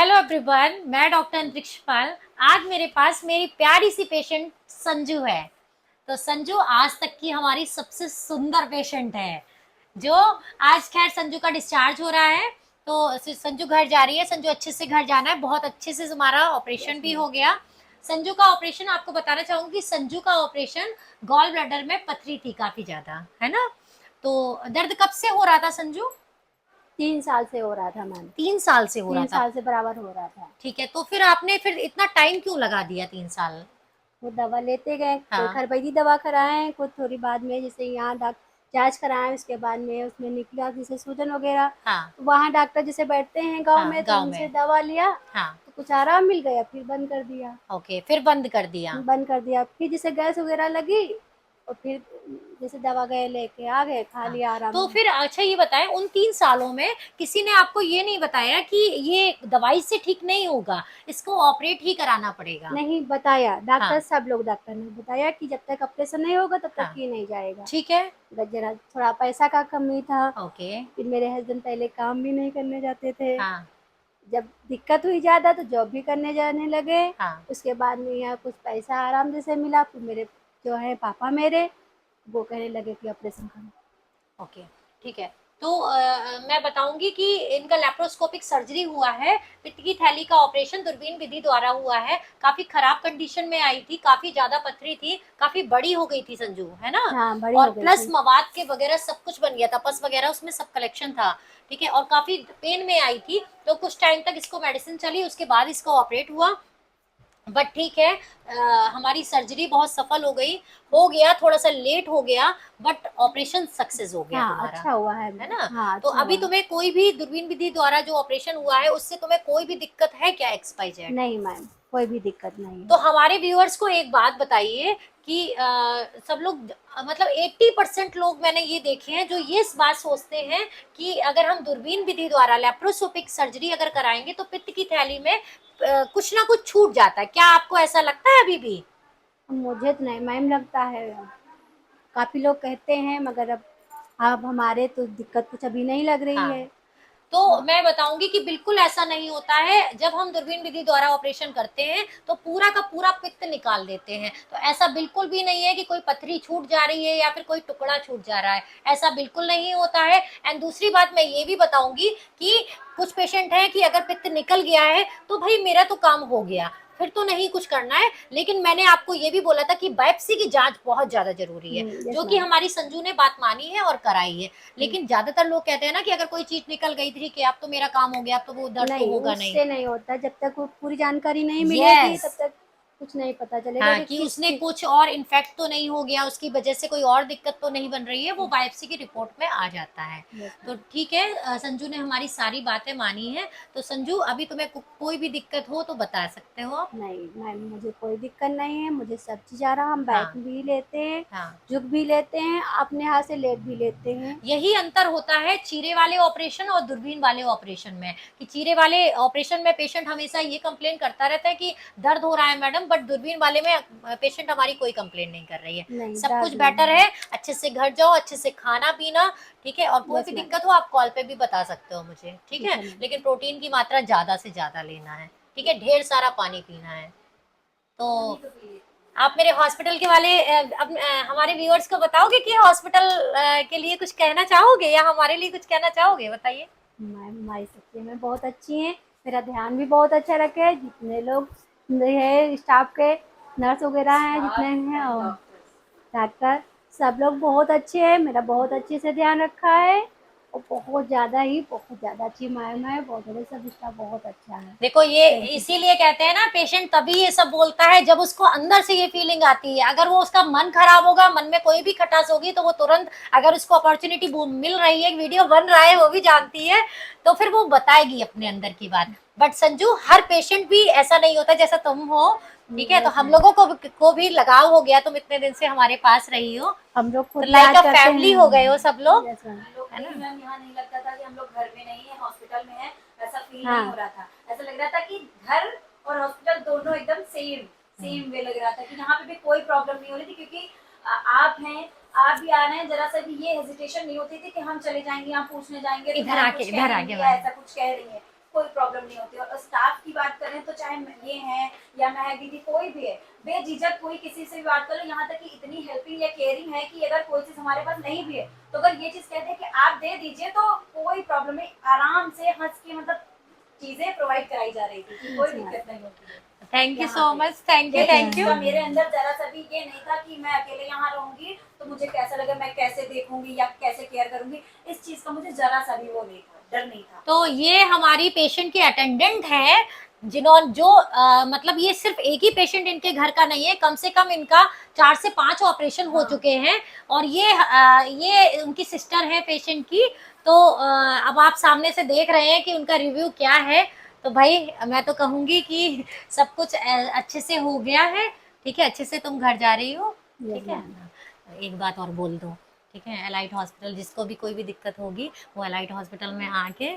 Hello everyone, मैं doctor अंतरिक्ष पाल। आज मेरे पास मेरी प्यारी सी पेशेंट संजू है। तो संजू आज तक की हमारी सबसे सुंदर पेशेंट है। जो आज खैर संजू का डिस्चार्ज हो रहा है, तो संजू घर जा रही है। संजू अच्छे से घर जाना है। बहुत अच्छे से हमारा ऑपरेशन भी हो गया। संजू का ऑपरेशन आपको बताना चाहूंगी कि संजू का ऑपरेशन गॉल ब्लैडर में पथरी थी काफी ज्यादा, है ना। तो दर्द कब से हो रहा था संजू? 3 साल से हो रहा था मैम। 3 साल से हो रहा तीन था। साल से बराबर हो रहा था। ठीक है, तो फिर आपने फिर इतना टाइम क्यों लगा दिया 3 साल? वो दवा लेते गए, कोई हाँ। घरबैती दवा कराए, कुछ थोड़ी बाद में जैसे यहाँ जांच कराए, उसके बाद में उसमें निकला जैसे सूजन वगैरह। हाँ। तो वहाँ डॉक्टर जैसे बैठते हैं गांव हाँ, में, तो गांव उनसे में। दवा लिया हाँ। तो कुछ आराम मिल गया, फिर बंद कर दिया। ओके, फिर बंद कर दिया। फिर जैसे गैस वगैरह लगी और फिर जैसे दवा गए लेके आ गए, खा हाँ, लिया आराम तो में। फिर अच्छा ये बताएं, उन 3 सालों में किसी ने आपको ये नहीं बताया कि ये दवाई से ठीक नहीं होगा, इसको ऑपरेट ही कराना पड़ेगा? नहीं बताया, डॉक्टर हाँ। सब लोग डॉक्टर ने बताया कि जब तक ऑपरेशन नहीं होगा तब तक हाँ। ये नहीं जाएगा। ठीक है। बस जरा थोड़ा पैसा का कमी था। ओके। फिर मेरे हस्बैंड पहले काम भी नहीं करने जाते थे। हाँ। जब दिक्कत हुई ज़्यादा तो जॉब भी करने जाने लगे। हाँ। उसके बाद में यहाँ कुछ पैसा आराम जैसे मिला, फिर मेरे जो है पापा मेरे, वो कहने लगे कि ऑपरेशन करो। ओके। ठीक है। तो मैं बताऊंगी कि इनका लेप्रोस्कोपिक सर्जरी हुआ है। पित्त की थैली का ऑपरेशन दूरबीन विधि द्वारा हुआ है। काफी खराब कंडीशन में आई थी, काफी ज्यादा पथरी थी, काफी बड़ी हो गई थी संजू, है ना। हाँ, बड़ी और हो गई प्लस थी। मवाद के वगैरह सब कुछ बन गया था, पस वगैरह उसमें सब कलेक्शन था। ठीक है, और काफी पेन में आई थी। तो कुछ टाइम तक इसको मेडिसिन चली, उसके बाद इसको ऑपरेट हुआ। बट ठीक है, हमारी सर्जरी बहुत सफल हो गया, थोड़ा सा लेट हो गया, बट ऑपरेशन सक्सेस हो गया हाँ, तुम्हारा, अच्छा हुआ है। है ना। हाँ, तो अच्छा अभी हुआ है। तुम्हें कोई भी दूरबीन विधि द्वारा जो ऑपरेशन हुआ है उससे तुम्हें कोई भी दिक्कत है क्या, XYZ? नहीं मैम, कोई भी दिक्कत नहीं तो है। हमारे व्यूअर्स को एक बात बताइए कि सब लोग, मतलब 80% लोग मैंने ये देखे हैं जो ये इस बात सोचते हैं कि अगर हम दूरबीन विधि द्वारा लेप्रोस्कोपिक सर्जरी अगर कराएंगे तो पित्त की थैली में कुछ ना कुछ छूट जाता है। क्या आपको ऐसा लगता है अभी भी? मुझे तो नहीं मैम लगता है। काफ़ी लोग कहते हैं, मगर अब हमारे तो दिक्कत कुछ अभी नहीं लग रही हाँ, है। तो मैं बताऊंगी कि बिल्कुल ऐसा नहीं होता है। जब हम दूरबीन विधि द्वारा ऑपरेशन करते हैं तो पूरा का पूरा पित्त निकाल देते हैं। तो ऐसा बिल्कुल भी नहीं है कि कोई पथरी छूट जा रही है या फिर कोई टुकड़ा छूट जा रहा है, ऐसा बिल्कुल नहीं होता है। एंड दूसरी बात मैं ये भी बताऊंगी कि कुछ पेशेंट हैं कि अगर पित्त निकल गया है तो भाई मेरा तो काम हो गया, फिर तो नहीं कुछ करना है। लेकिन मैंने आपको ये भी बोला था कि बायोप्सी की जांच बहुत ज्यादा जरूरी है, यस जो कि मैम। हमारी संजू ने बात मानी है और कराई है। लेकिन ज्यादातर लोग कहते हैं ना कि अगर कोई चीज निकल गई थी कि अब तो मेरा काम हो गया, अब तो वो दर्द तो नहीं, होगा नहीं। उससे नहीं होता। जब तक वो पूरी जानकारी नहीं मिलेगी यस। तब तक कुछ नहीं पता चलेगा हाँ, कि कि किस उसने चीज। कुछ और इन्फेक्ट तो नहीं हो गया, उसकी वजह से कोई और दिक्कत तो नहीं बन रही है, वो बायोप्सी की रिपोर्ट में आ जाता है। यस तो मैम। ठीक है, संजू ने हमारी सारी बातें मानी है। तो संजू अभी तुम्हें कोई भी दिक्कत हो तो बता सकते हो आप। नहीं मैम, मुझे कोई दिक्कत नहीं है, मुझे सब चीज़ आ रहा। हम बैठ हाँ। भी लेते हैं, हाँ। झुक भी लेते हैं, अपने हाथ से लेट भी लेते हैं। यही अंतर होता है चीरे वाले ऑपरेशन और दूरबीन वाले ऑपरेशन में, कि चीरे वाले ऑपरेशन में पेशेंट हमेशा ये कंप्लेन करता रहता है कि दर्द हो रहा है मैडम, बट दूरबीन वाले में पेशेंट हमारी कोई कंप्लेन नहीं कर रही है। नहीं, सब कुछ दर्द नहीं बेटर है। है, अच्छे से घर जाओ, अच्छे से खाना पीना। ठीक है, और कोई यस भी मैम। दिक्कत हो आप कॉल पे भी बता सकते हो मुझे, ठीक ठीक है। है मैम। लेकिन प्रोटीन की मात्रा ज्यादा से ज्यादा लेना है, ठीक है, ढेर सारा पानी पीना है। तो आप मेरे हॉस्पिटल के वाले अब हमारे व्यूअर्स को बताओगे कि हॉस्पिटल के लिए कुछ कहना चाहोगे या हमारे लिए कुछ कहना चाहोगे, बताइए। मैम, हमारी सच्ची में बहुत अच्छी हैं। मेरा ध्यान भी बहुत अच्छा रखे है। जितने लोग है स्टाफ के, नर्स वगैरह हैं जितने हैं, और डॉक्टर, सब लोग बहुत अच्छे हैं। मेरा बहुत अच्छे से ध्यान रखा है, और बहुत ज़्यादा अच्छी मैम है। बहुत ज़्यादा सब स्टाफ बहुत अच्छा है। देखो, ये थैंक यू। इसीलिए कहते हैं ना, पेशेंट तभी ये सब बोलता है जब उसको अंदर से ये फीलिंग आती है। अगर वो उसका मन खराब होगा, मन में कोई भी खटास होगी, तो वो तुरंत, अगर उसको अपॉर्चुनिटी मिल रही है, वीडियो बन रहा है, वो भी जानती है, तो फिर वो बताएगी अपने अंदर की बात। बट संजू, हर पेशेंट भी ऐसा नहीं होता जैसा तुम हो। ठीक है, तो यस हम मैम। लोगों को भी लगाव हो गया, तुम इतने दिन से हमारे पास रही हो, हम लोग तो खुद लाइक इलाज अ करते फैमिली हो गए हो हैं। सब लोग, यस मैम। हम लोग है भी ना। मैम यहाँ नहीं लगता था कि हम लोग घर में नहीं है, हॉस्पिटल में है। ऐसा फील नहीं हो हाँ। रहा था। ऐसा लग रहा था कि घर और हॉस्पिटल दोनों एकदम सेम हम्म। सेम वे लग रहा था कि यहाँ पे भी कोई प्रॉब्लम नहीं हो रही थी, क्योंकि आप हैं, आप भी आ रहे हैं। जरा सा भी ये हेजिटेशन नहीं होती थी कि हम चले जाएंगे, यहाँ पूछने जाएंगे तो इधर मैम आके, कुछ कह इधर देंगी आके या मैम। ऐसा कुछ कह रही है। कोई प्रॉब्लम नहीं होती। और स्टाफ की बात करें तो चाहे ये हैं या महक दीदी, कोई भी है, बेझिझक कोई किसी से भी बात कर लो। यहाँ तक कि इतनी हेल्पिंग या केयरिंग है कि अगर कोई चीज हमारे पास नहीं भी है तो अगर ये चीज कहते हैं कि आप दे दीजिए तो कोई प्रॉब्लम नहीं, आराम से हंस के मतलब चीजें प्रोवाइड कराई जा रही थी कि कोई दिक्कत नहीं होती है। थैंक यू यहाँ सो पे। मच, थैंक यू, ये थैंक चीज यू। का मेरे अंदर जरा सा भी ये नहीं था कि मैं अकेले यहाँ रहूंगी तो मुझे कैसा लगे, मैं कैसे देखूंगी या कैसे केयर करूंगी, इस चीज का मुझे जरा सा भी वो नहीं था, डर नहीं था। तो ये हमारी पेशेंट की अटेंडेंट है, जिन्होंने जो मतलब ये सिर्फ एक ही पेशेंट इनके घर का नहीं है, कम से कम इनका 4 से 5 ऑपरेशन हो हाँ। चुके हैं। और ये उनकी सिस्टर है पेशेंट की। तो अब आप सामने से देख रहे हैं कि उनका रिव्यू क्या है। तो भाई मैं तो कहूंगी कि सब कुछ अच्छे से हो गया है। ठीक है, अच्छे से तुम घर जा रही हो। ठीक है, एक बात और बोल दो। ठीक है, एलाइट हॉस्पिटल, जिसको भी कोई भी दिक्कत होगी वो एलाइट हॉस्पिटल में आके